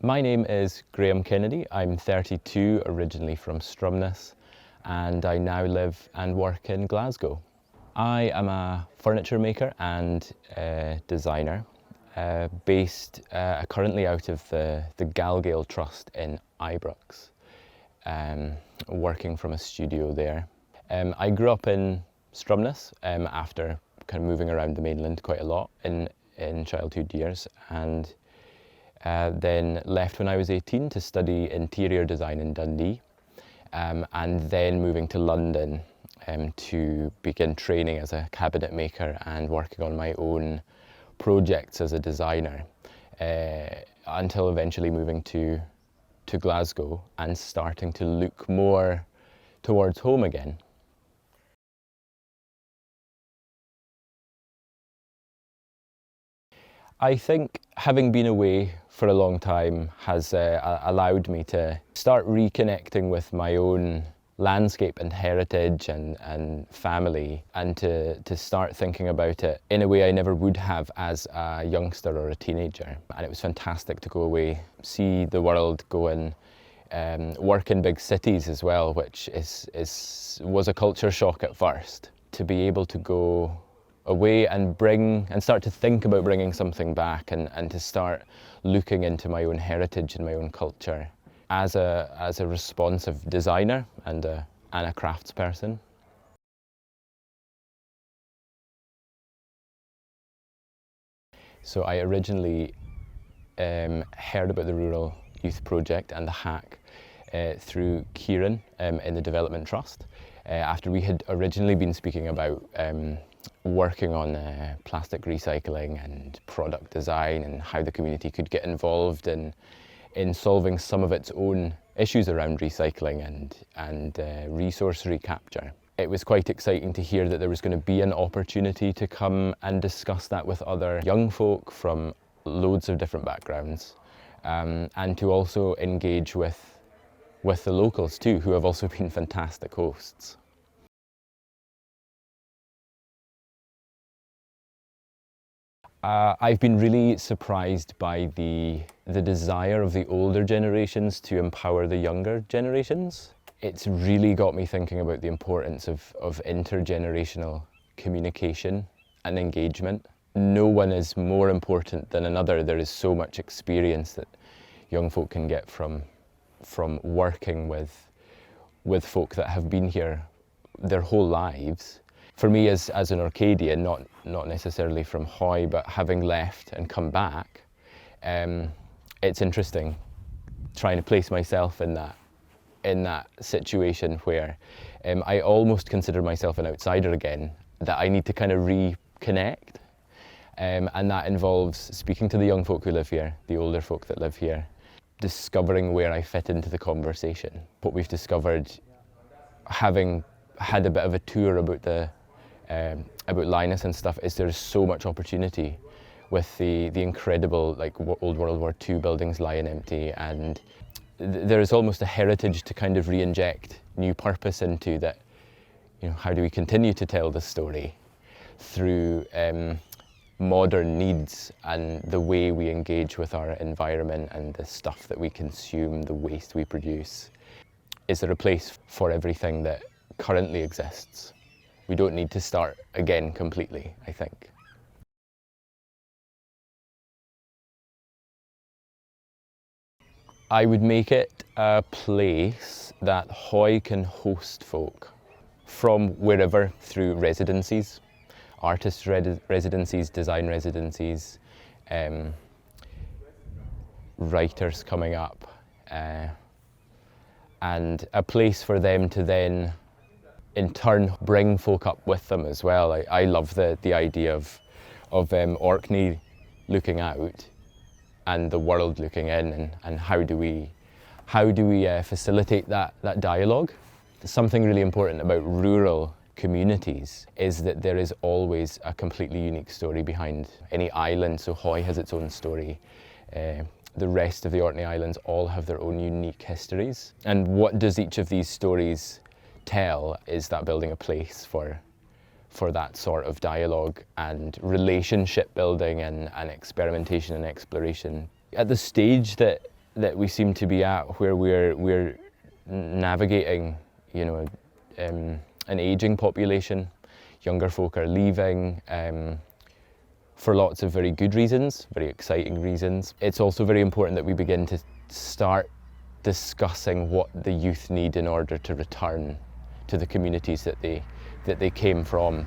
My name is Graeme Kennedy. I'm 32, originally from Stromness, and I now live and work in Glasgow. I am a furniture maker and designer, based currently out of the Galgale Trust in Ibrox, working from a studio there. I grew up in Stromness after kind of moving around the mainland quite a lot in childhood years, and then left when I was 18 to study interior design in Dundee, and then moving to London to begin training as a cabinet maker and working on my own projects as a designer, until eventually moving to Glasgow and starting to look more towards home again. I think having been away for a long time has allowed me to start reconnecting with my own landscape and heritage and family, and to start thinking about it in a way I never would have as a youngster or a teenager. And it was fantastic to go away, see the world, go and work in big cities as well, which was a culture shock at first. To be able to go away and start to think about bringing something back, and to start looking into my own heritage and my own culture as a responsive designer and a craftsperson. So I originally heard about the Rural Youth Project and the hack through Kieran in the Development Trust, after we had originally been speaking about working on plastic recycling and product design, and how the community could get involved in solving some of its own issues around recycling and resource recapture. It was quite exciting to hear that there was going to be an opportunity to come and discuss that with other young folk from loads of different backgrounds, and to also engage with the locals too, who have also been fantastic hosts. I've been really surprised by the desire of the older generations to empower the younger generations. It's really got me thinking about the importance of intergenerational communication and engagement. No one is more important than another. There is so much experience that young folk can get from working with folk that have been here their whole lives. For me, as an Orcadian, not necessarily from Hoy, but having left and come back, it's interesting trying to place myself in that situation where I almost consider myself an outsider again, that I need to kind of reconnect, and that involves speaking to the young folk who live here, the older folk that live here, discovering where I fit into the conversation. What we've discovered, having had a bit of a tour about Linus and stuff, is there's so much opportunity with the incredible, like, old World War II buildings lying empty, and there is almost a heritage to kind of re-inject new purpose into that. You know, how do we continue to tell the story through modern needs and the way we engage with our environment and the stuff that we consume, the waste we produce? Is there a place for everything that currently exists? We don't need to start again completely, I think. I would make it a place that Hoy can host folk from wherever, through residencies, artist residencies, design residencies, writers coming up, and a place for them to then in turn bring folk up with them as well. I love the idea of Orkney looking out and the world looking in, and how do we facilitate that dialogue? Something really important about rural communities is that there is always a completely unique story behind any island. So Hoy has its own story. The rest of the Orkney Islands all have their own unique histories. And what does each of these stories tell is that building a place for that sort of dialogue and relationship building and experimentation and exploration. At the stage that that we seem to be at, where we're navigating, you know, an aging population. Younger folk are leaving for lots of very good reasons, very exciting reasons. It's also very important that we begin to start discussing what the youth need in order to return to the communities that they came from.